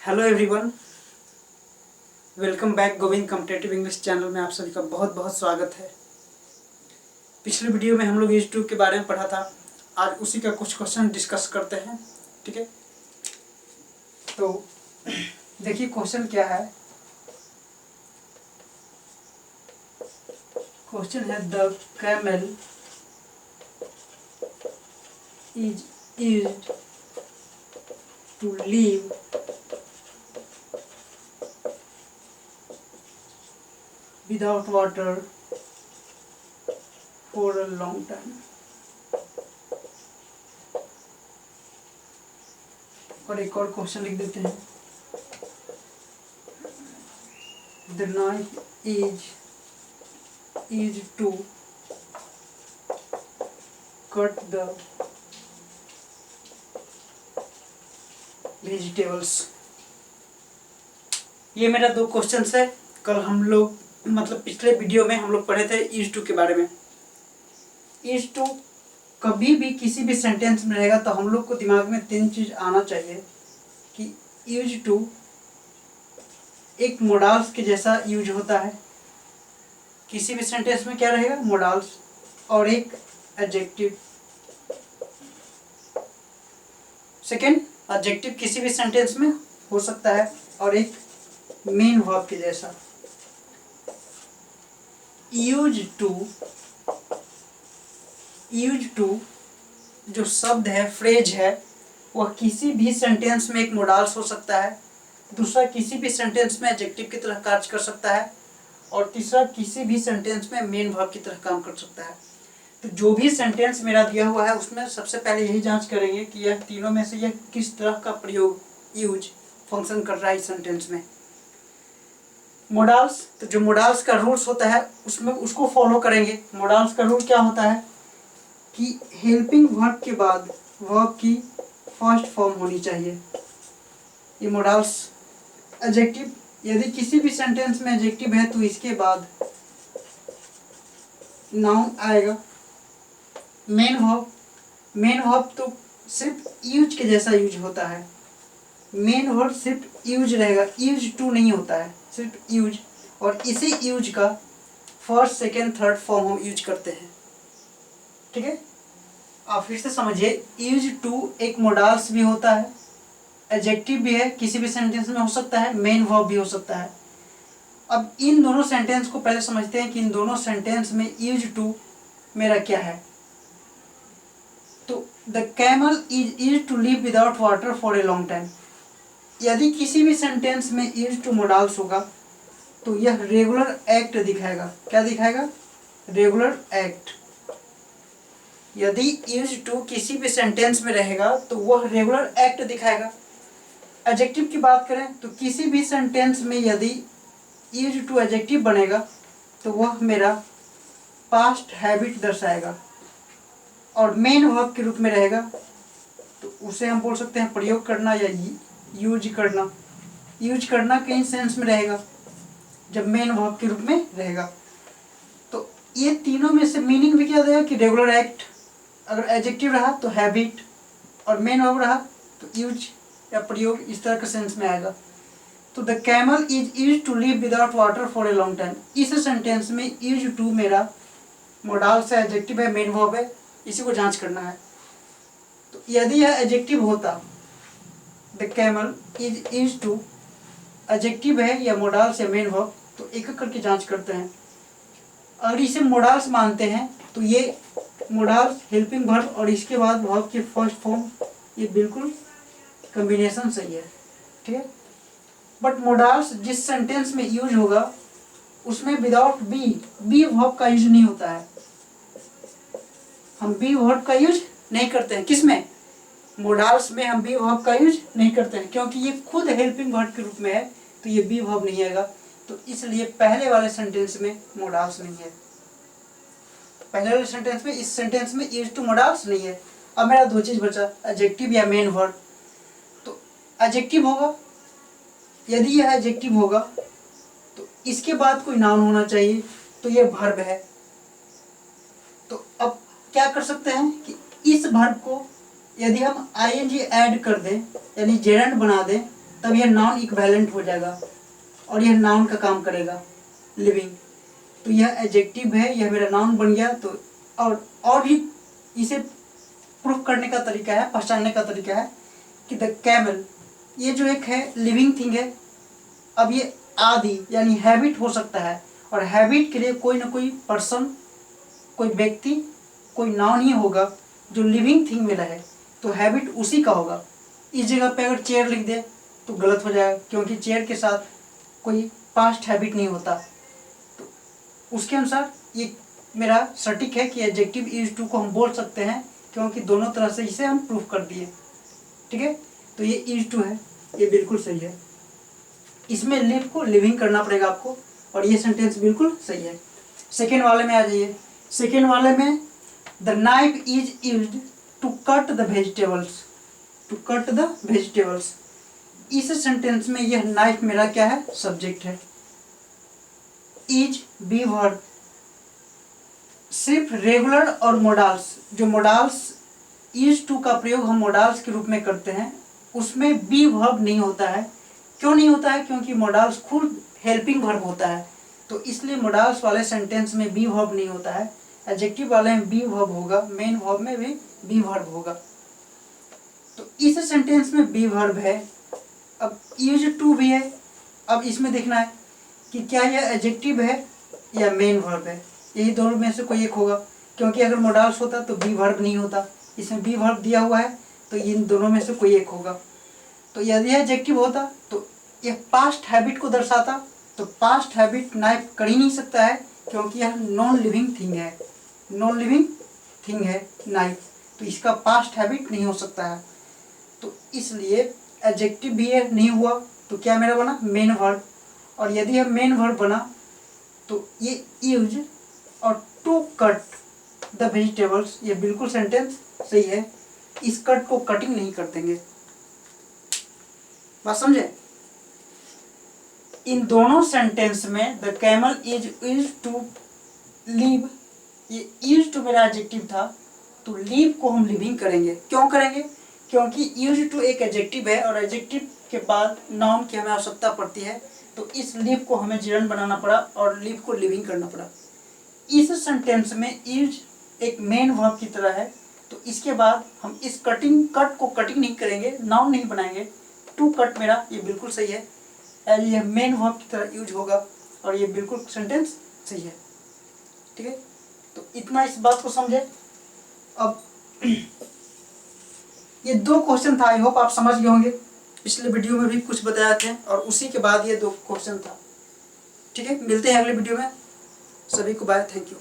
Hello everyone, welcome back. Govind competitive English channel में आप सभी का बहुत बहुत स्वागत है। पिछले वीडियो में हम लोग ईज 2 के बारे में पढ़ा था। आज उसी का कुछ क्वेश्चन डिस्कस करते हैं। ठीक है, तो देखिए क्वेश्चन क्या है। क्वेश्चन है the camel is used to leave without water for a long time। और एक और क्वेश्चन लिख देते हैं। The knife is used to cut the vegetables। ये मेरा दो क्वेश्चन है। कल हम लोग मतलब पिछले वीडियो में हम लोग पढ़े थे ईज 2 के बारे में। ईज 2 कभी भी किसी भी सेंटेंस में रहेगा तो हम लोग को दिमाग में तीन चीज आना चाहिए कि ईज 2 एक मोडाल्स के जैसा यूज होता है। किसी भी सेंटेंस में क्या रहेगा? मोडाल्स और एक एडजेक्टिव। सेकेंड, एडजेक्टिव किसी भी सेंटेंस में हो सकता है और एक मेन वर्ब के जैसा। यूज टू जो शब्द है, फ्रेज है, वह किसी भी सेंटेंस में एक मोडाल्स हो सकता है। दूसरा, किसी भी सेंटेंस में एडजेक्टिव की तरह कार्य कर सकता है। और तीसरा, किसी भी सेंटेंस में मेन वर्ब की तरह काम कर सकता है। तो जो भी सेंटेंस मेरा दिया हुआ है उसमें सबसे पहले यही जांच करेंगे कि यह तीनों में से यह किस तरह का प्रयोग यूज फंक्शन कर रहा है इस सेंटेंस में। मोडाल्स, तो जो मोडाल्स का रूल्स होता है उसमें उसको फॉलो करेंगे। मोडाल्स का रूल क्या होता है कि हेल्पिंग वर्ब के बाद वर्ब की फर्स्ट फॉर्म होनी चाहिए। ये मोडाल्स। एडजेक्टिव, यदि किसी भी सेंटेंस में एडजेक्टिव है तो इसके बाद नाउन आएगा। मेन वर्ब तो सिर्फ यूज के जैसा यूज होता है। मेन वर्ब सिर्फ यूज रहेगा, यूज टू नहीं होता है, सिर्फ यूज। और इसी यूज का फर्स्ट सेकेंड थर्ड फॉर्म हम यूज करते हैं। ठीक है, आप फिर से समझिए। यूज टू एक मोडाल्स भी होता है, एडजेक्टिव भी है, किसी भी सेंटेंस में हो सकता है, मेन वर्ब भी हो सकता है। अब इन दोनों सेंटेंस को पहले समझते हैं कि इन दोनों सेंटेंस में यूज टू मेरा क्या है। तो the camel is used to live without water for a long time. यदि किसी भी सेंटेंस में यूज टू मोडाल्स होगा तो यह रेगुलर एक्ट दिखाएगा। क्या दिखाएगा? Regular act. यदि यूज टू किसी भी सेंटेंस में रहेगा तो वह रेगुलर एक्ट दिखाएगा। एडजेक्टिव की बात करें तो किसी भी सेंटेंस में यदि यूज टू एडजेक्टिव बनेगा तो वह मेरा पास्ट हैबिट दर्शाएगा। और मेन वर्ब के रूप में रहेगा तो उसे हम बोल सकते हैं प्रयोग करना या यूज करना। यूज करना कई सेंस में रहेगा जब मेन वर्ब के रूप में रहेगा। तो ये तीनों में से मीनिंग भी क्या देगा कि रेगुलर एक्ट। अगर एडजेक्टिव रहा तो हैबिट और मेन वर्ब रहा तो यूज या प्रयोग, इस तरह के सेंस में आएगा। तो the camel is used to live without water for a long time. इस सेंटेंस में यूज टू मेरा मोडाल्स है, एडजेक्टिव है, मेन वर्ब है, इसी को जांच करना है। तो यदि यह एडजेक्टिव होता, the camel is used to adjective है या मोडाल्स या मेन वर्ब, तो एक एक करके जांच करते हैं। अगर इसे मोडाल्स मानते हैं तो ये मोडाल्स हेल्पिंग वर्ब और इसके बाद वर्ब की फर्स्ट फॉर्म, ये बिल्कुल कॉम्बिनेशन सही है। ठीक है, बट मोडाल्स जिस सेंटेंस में यूज होगा उसमें विदाउट बी वर्ब का यूज नहीं होता है। हम बी वर्ब का यूज नहीं करते हैं। किसमें? मोडाल्स में हम बी वर्ब का यूज नहीं करते हैं, क्योंकि ये खुद हेल्पिंग वर्ब के रूप में है तो ये बी वर्ब नहीं आएगा। तो इसलिए पहले वाले सेंटेंस में मोडाल्स नहीं है। पहले वाले सेंटेंस में, इस सेंटेंस में यूज टू मोडाल्स नहीं है। अब मेरा दो चीज बचा, एडजेक्टिव या मेन वर्ब। तो एडजेक्टिव होगा, यदि यह एडजेक्टिव होगा तो इसके बाद कोई नाउन होना चाहिए, तो ये वर्ब है। तो अब क्या कर सकते हैं कि इस वर्ब को यदि हम ing ऐड कर दें यानी जेरेंड बना दें तब यह नाउन इक्विवेलेंट हो जाएगा और यह नाउन का काम करेगा, लिविंग। तो यह एडजेक्टिव है, यह मेरा नाउन बन गया। तो और भी इसे प्रूफ करने का तरीका है, पहचानने का तरीका है कि द कैमल, ये जो एक है लिविंग थिंग है। अब ये आदि यानी हैबिट हो सकता है, और हैबिट के लिए कोई ना कोई पर्सन, कोई व्यक्ति, कोई नाउन ही होगा जो लिविंग थिंग में रहे, तो हैबिट उसी का होगा। इस जगह पे अगर चेयर लिख दे तो गलत हो जाएगा, क्योंकि चेयर के साथ कोई पास्ट हैबिट नहीं होता। तो उसके अनुसार ये मेरा सटीक है कि एडजेक्टिव इज टू को हम बोल सकते हैं, क्योंकि दोनों तरह से इसे हम प्रूफ कर दिए। ठीक है, तो ये इज टू है, ये बिल्कुल सही है। इसमें लिव को लिविंग करना पड़ेगा आपको, और ये सेंटेंस बिल्कुल सही है। सेकेंड वाले में आ जाइए। सेकेंड वाले में the knife is used to cut the vegetables, to cut the vegetables. इस सेंटेंस में यह नाइफ मेरा क्या है, सब्जेक्ट है। इज बी वर्ब, सिर्फ रेगुलर और मोडाल्स, जो मोडाल्स इज टू का प्रयोग हम मोडाल्स के रूप में करते हैं, उसमें बी वर्ब नहीं होता है। क्यों नहीं होता है? क्योंकि मोडाल्स खुद हेल्पिंग वर्ब होता है, तो इसलिए मोडाल्स वाले सेंटेंस में बी वर्ब नहीं होता है। एडजेक्टिव वाले में बी वर्ब होगा, मेन वर्ब में भी बी वर्ब होगा। तो इस सेंटेंस में बी वर्ब है। अब यूज टू भी है। अब इसमें देखना है कि क्या यह एडजेक्टिव है या मेन वर्ब है, यही दोनों में से कोई एक होगा, क्योंकि अगर मोडाल्स होता तो बी वर्ब नहीं होता। इसमें बी वर्ब दिया हुआ है, तो इन दोनों में से कोई एक होगा। तो यदि यह एडजेक्टिव होता तो यह पास्ट हैबिट को दर्शाता, तो पास्ट हैबिट नाइफ कर ही नहीं सकता है, क्योंकि यह नॉन लिविंग थिंग है, नॉन लिविंग थिंग है नाइफ, तो इसका पास्ट हैबिट नहीं हो सकता है। तो इसलिए एडजेक्टिव भी है, नहीं हुआ, तो क्या मेरा बना, मेन वर्ब। और यदि यह मेन वर्ब बना तो ये यूज और टू कट द वेजिटेबल्स, ये बिल्कुल सेंटेंस सही है। इस कट को कटिंग नहीं कर देंगे, बात समझे। इन दोनों सेंटेंस में the camel is used to leave, ये यूज्ड टू मेरा एडजेक्टिव था, तो लीव को हम लिविंग करेंगे। क्यों करेंगे? क्योंकि यूज्ड टू एक एडजेक्टिव है, और एडजेक्टिव के बाद नाउन की हमें आवश्यकता पड़ती है, तो इस लीव को हमें जिरन बनाना पड़ा और लीव को लिविंग करना पड़ा। इस सेंटेंस में यूज एक मेन वर्ब की तरह है, तो इसके बाद हम इस कट को कटिंग नहीं करेंगे, नाउन नहीं बनाएंगे। टू कट मेरा ये बिल्कुल सही है, यह मेन वर्ब की तरह यूज होगा, और ये बिल्कुल सेंटेंस सही है। ठीक है, तो इतना इस बात को समझे। अब ये दो क्वेश्चन था, आई होप आप समझ गए होंगे। पिछले वीडियो में भी कुछ बताया थे, और उसी के बाद ये दो क्वेश्चन था। ठीक है, मिलते हैं अगले वीडियो में। सभी को बाय, थैंक यू।